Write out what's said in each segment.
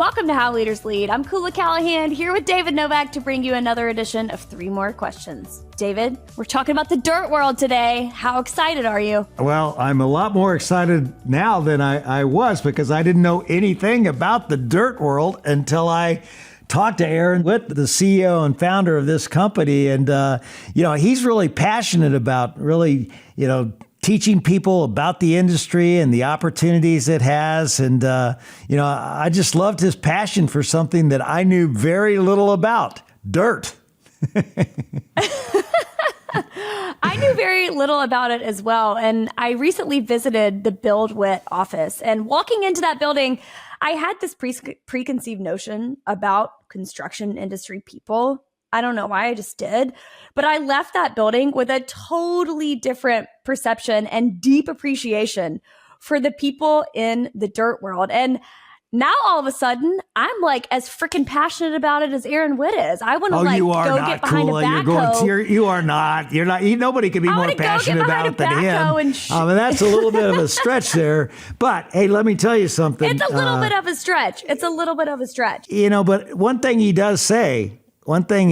Welcome to How Leaders Lead. I'm Kula Callahan here with David Novak to bring you another edition of 3 More Questions. David, we're talking about the dirt world today. How excited are you? Well, I'm a lot more excited now than I was because I didn't know anything about the dirt world until I talked to Aaron Witt, the CEO and founder of this company. And, he's really passionate about teaching people about the industry and the opportunities it has. And, I just loved his passion for something that I knew very little about, dirt. I knew very little about it as well. And I recently visited the BuildWitt office. And walking into that building, I had this preconceived notion about construction industry people. I don't know why, I just did. But I left that building with a totally different perception and deep appreciation for the people in the dirt world. And now all of a sudden, I'm like as freaking passionate about it as Aaron Witt is. I want to get behind Kula. a backhoe. You are not. You're not. Nobody can be more passionate about it than him. And that's a little bit of a stretch there. But hey, let me tell you something. It's a little bit of a stretch. But one thing he does say. One thing,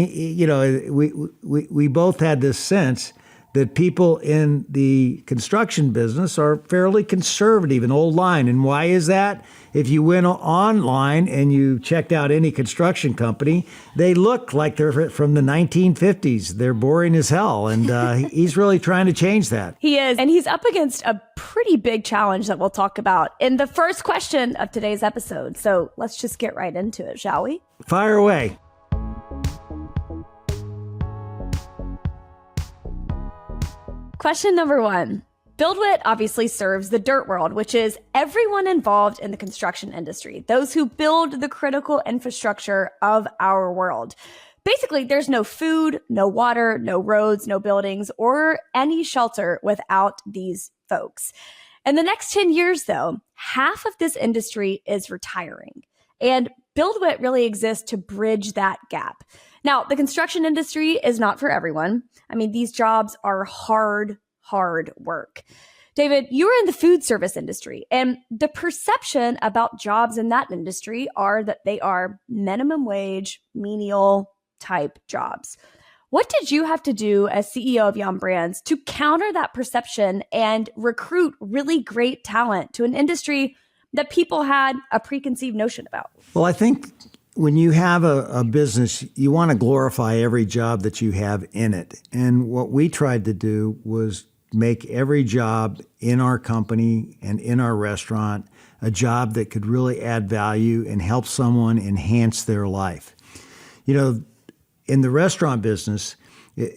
we both had this sense that people in the construction business are fairly conservative and old line. And why is that? If you went online and you checked out any construction company, they look like they're from the 1950s. They're boring as hell. And he's really trying to change that. He is. And he's up against a pretty big challenge that we'll talk about in the first question of today's episode. So let's just get right into it, shall we? Fire away. Question number 1. BuildWitt obviously serves the dirt world, which is everyone involved in the construction industry, those who build the critical infrastructure of our world. Basically, there's no food, no water, no roads, no buildings, or any shelter without these folks. In the next 10 years, though, half of this industry is retiring. And BuildWitt really exists to bridge that gap. Now, the construction industry is not for everyone. I mean, these jobs are hard work. David, you are in the food service industry, and the perception about jobs in that industry are that they are minimum wage, menial type jobs. What did you have to do as CEO of Yum! Brands to counter that perception and recruit really great talent to an industry that people had a preconceived notion about? Well, I think when you have a business, you want to glorify every job that you have in it. And what we tried to do was make every job in our company and in our restaurant a job that could really add value and help someone enhance their life. In the restaurant business,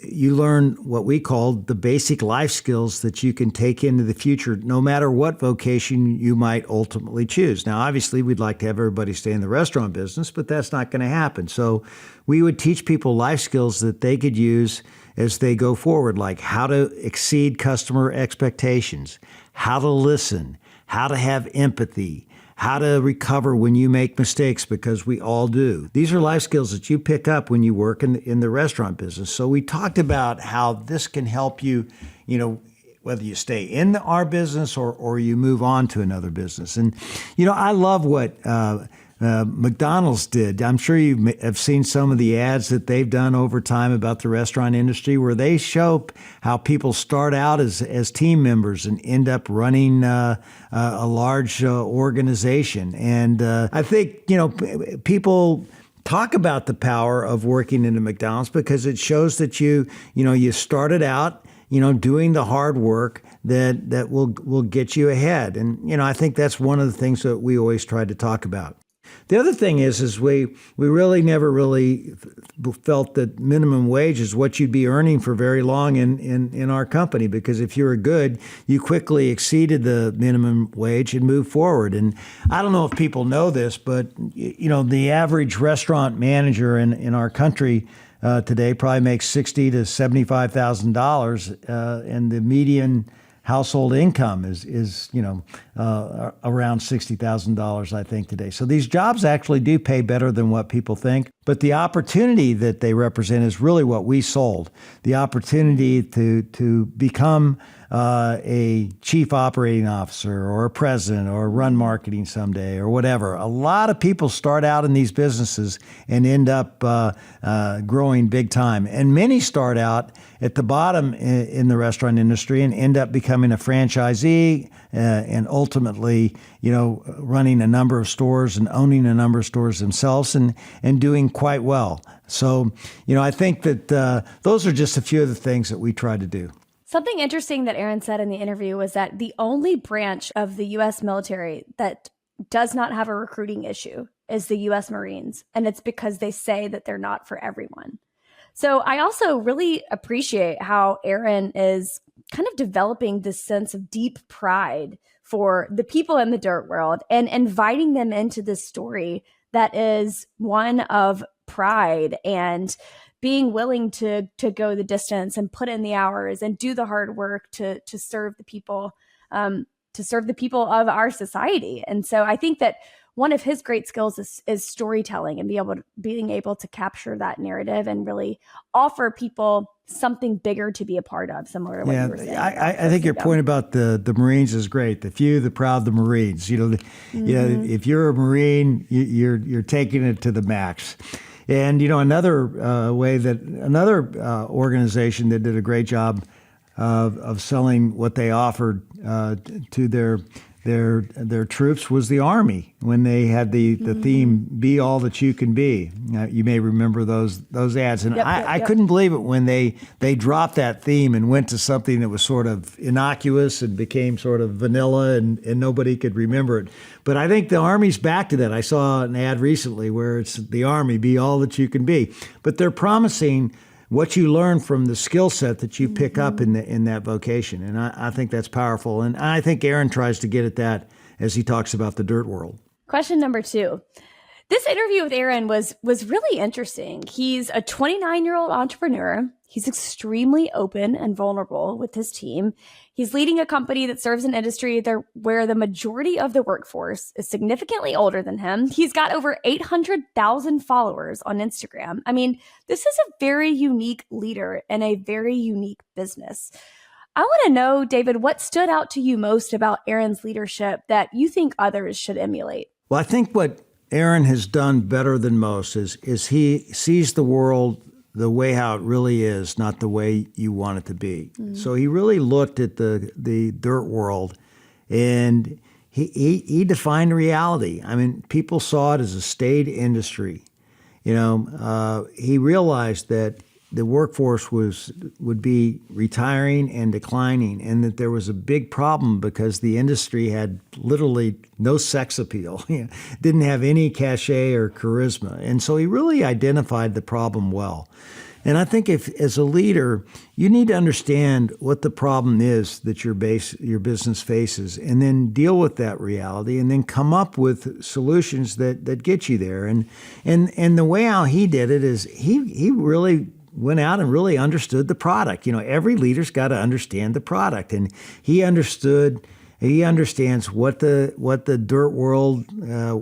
you learn what we call the basic life skills that you can take into the future, no matter what vocation you might ultimately choose. Now, obviously, we'd like to have everybody stay in the restaurant business, but that's not going to happen. So we would teach people life skills that they could use as they go forward, like how to exceed customer expectations, how to listen, how to have empathy, how to recover when you make mistakes, because we all do. These are life skills that you pick up when you work in the restaurant business. So we talked about how this can help you, whether you stay in our business or you move on to another business. And, I love what McDonald's did. I'm sure you have seen some of the ads that they've done over time about the restaurant industry, where they show how people start out as team members and end up running a large organization. And I think, people talk about the power of working in a McDonald's because it shows that you started out, doing the hard work that will get you ahead. And, I think that's one of the things that we always try to talk about. The other thing is we really never really felt that minimum wage is what you'd be earning for very long in our company, because if you were good, you quickly exceeded the minimum wage and moved forward. And I don't know if people know this, but the average restaurant manager in our country today probably makes $60,000 to $75,000, and the median household income is around $60,000, I think, today. So these jobs actually do pay better than what people think. But the opportunity that they represent is really what we sold. The opportunity to become a chief operating officer or a president or run marketing someday or whatever. A lot of people start out in these businesses and end up growing big time. And many start out at the bottom in the restaurant industry and end up becoming a franchisee and ultimately, running a number of stores and owning a number of stores themselves and doing quite well. So, I think that those are just a few of the things that we try to do. Something interesting that Aaron said in the interview was that the only branch of the U.S. military that does not have a recruiting issue is the U.S. Marines. And it's because they say that they're not for everyone. So I also really appreciate how Aaron is kind of developing this sense of deep pride for the people in the dirt world and inviting them into this story that is one of pride and being willing to go the distance and put in the hours and do the hard work to serve the people, of our society. And so I think that one of his great skills is storytelling and being able to capture that narrative and really offer people something bigger to be a part of, similar to what you were saying. I think your point about the Marines is great. The few, the proud, the Marines. If you're a Marine, you're taking it to the max. And another way that another organization that did a great job of selling what they offered to their troops was the Army when they had the theme "Be All That You Can Be." You may remember those ads, and I couldn't believe it when they dropped that theme and went to something that was sort of innocuous and became sort of vanilla, and nobody could remember it. But I think the Army's back to that. I saw an ad recently where it's the Army, be all that you can be. But they're promising what you learn from the skill set that you pick up in that vocation. And I think that's powerful. And I think Aaron tries to get at that as he talks about the dirt world. Question number 2. This interview with Aaron was really interesting. He's a 29-year-old entrepreneur. He's extremely open and vulnerable with his team. He's leading a company that serves an industry where the majority of the workforce is significantly older than him. He's got over 800,000 followers on Instagram. I mean, this is a very unique leader and a very unique business. I want to know, David, what stood out to you most about Aaron's leadership that you think others should emulate? Well, I think what Aaron has done better than most is he sees the world the way how it really is, not the way you want it to be. So he really looked at the dirt world, and he defined reality. I mean, people saw it as a staid industry. He realized that the workforce would be retiring and declining, and that there was a big problem because the industry had literally no sex appeal, didn't have any cachet or charisma. And so he really identified the problem well. And I think if, as a leader, you need to understand what the problem is that your business faces, and then deal with that reality, and then come up with solutions that get you there. And the way how he did it is he really went out and really understood the product. Every leader's got to understand the product, and he understands what the dirt world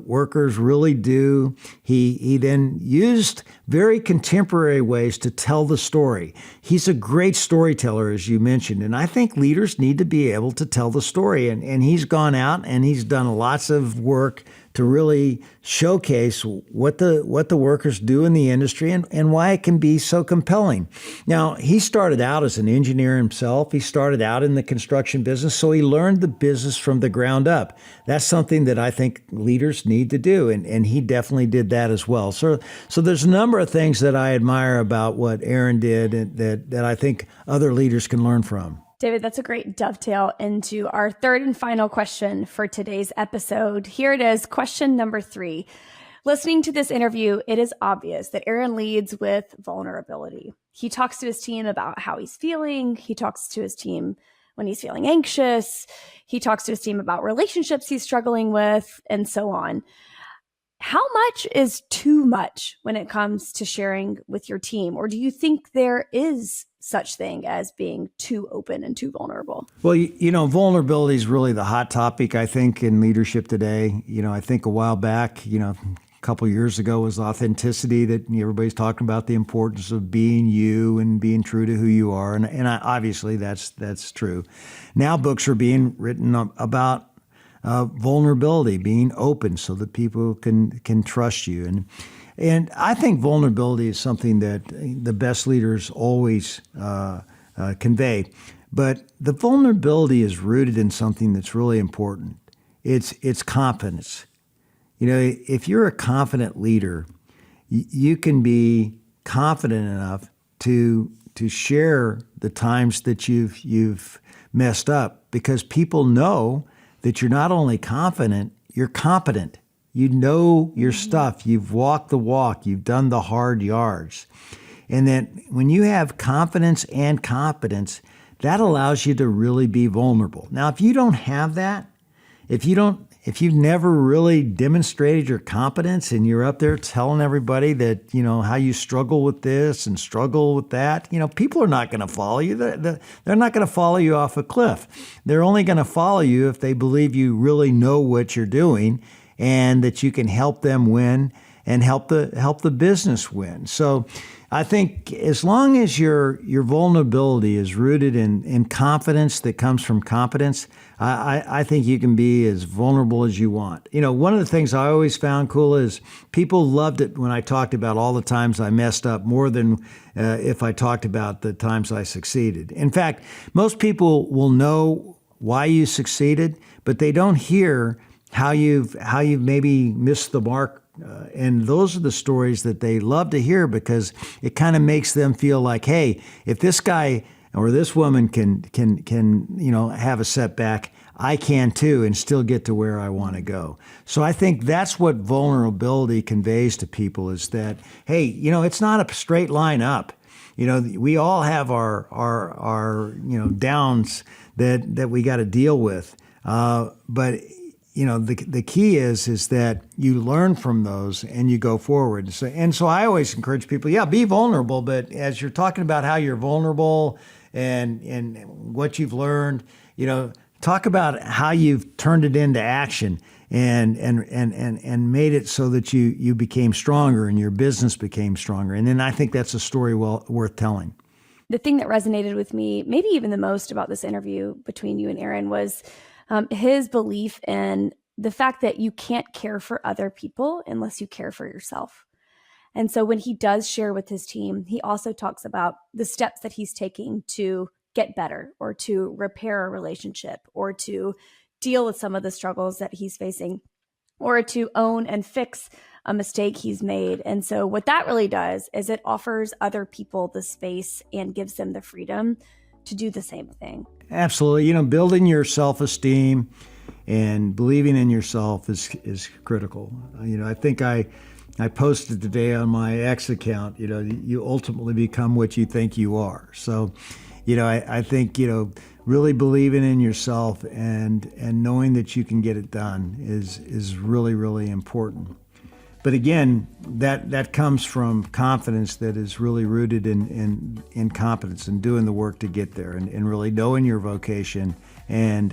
workers really do. He then used very contemporary ways to tell the story. He's a great storyteller, as you mentioned, and I think leaders need to be able to tell the story. And he's gone out and he's done lots of work to really showcase what the workers do in the industry and why it can be so compelling. Now, he started out as an engineer himself. He started out in the construction business, so he learned the business from the ground up. That's something that I think leaders need to do, and he definitely did that as well. So there's a number of things that I admire about what Aaron did and that I think other leaders can learn from. David, that's a great dovetail into our third and final question for today's episode. Here it is, question number 3. Listening to this interview, it is obvious that Aaron leads with vulnerability. He talks to his team about how he's feeling. He talks to his team when he's feeling anxious. He talks to his team about relationships he's struggling with, and so on. How much is too much when it comes to sharing with your team? Or do you think there is such thing as being too open and too vulnerable? Well, vulnerability is really the hot topic, I think, in leadership today. I think a while back, couple of years ago was authenticity, that everybody's talking about the importance of being you and being true to who you are. Obviously that's true. Now books are being written about vulnerability, being open so that people can trust you. And I think vulnerability is something that the best leaders always convey. But the vulnerability is rooted in something that's really important. It's confidence. If you're a confident leader, you can be confident enough to share the times that you've messed up, because people know that you're not only confident, you're competent. You know your stuff. You've walked the walk. You've done the hard yards. And then when you have confidence and competence, that allows you to really be vulnerable. Now, if you don't have that, if you've never really demonstrated your competence and you're up there telling everybody that, how you struggle with this and struggle with that, people are not going to follow you. They're not going to follow you off a cliff. They're only going to follow you if they believe you really know what you're doing and that you can help them win and help the business win. So I think as long as your vulnerability is rooted in confidence that comes from competence, I think you can be as vulnerable as you want. One of the things I always found cool is people loved it when I talked about all the times I messed up more than if I talked about the times I succeeded. In fact, most people will know why you succeeded, but they don't hear how you've maybe missed the mark. And those are the stories that they love to hear, because it kind of makes them feel like, hey, if this guy or this woman can have a setback, I can too, and still get to where I want to go. So I think that's what vulnerability conveys to people, is that, hey, it's not a straight line up. We all have our downs that we got to deal with. But the key is that you learn from those and you go forward. So I always encourage people, be vulnerable. But as you're talking about how you're vulnerable and what you've learned, talk about how you've turned it into action and made it so that you became stronger and your business became stronger. And then I think that's a story worth telling. The thing that resonated with me, maybe even the most about this interview between you and Aaron, was his belief in the fact that you can't care for other people unless you care for yourself. And so when he does share with his team, he also talks about the steps that he's taking to get better, or to repair a relationship, or to deal with some of the struggles that he's facing, or to own and fix a mistake he's made. And so what that really does is it offers other people the space and gives them the freedom to do the same thing. Absolutely. Building your self-esteem and believing in yourself is critical. I think I posted today on my X account, you ultimately become what you think you are. So, I think, really believing in yourself and knowing that you can get it done is really, really important. But again, that comes from confidence that is really rooted in competence and doing the work to get there, and really knowing your vocation and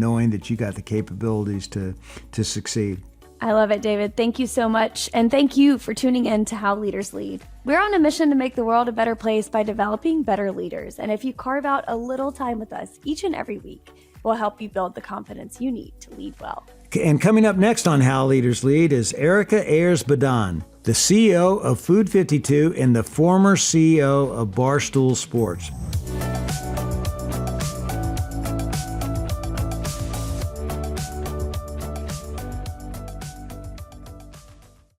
knowing that you got the capabilities to succeed. I love it, David. Thank you so much. And thank you for tuning in to How Leaders Lead. We're on a mission to make the world a better place by developing better leaders. And if you carve out a little time with us each and every week, we'll help you build the confidence you need to lead well. And coming up next on How Leaders Lead is Erica Ayers-Badan, the CEO of Food 52 and the former CEO of Barstool Sports.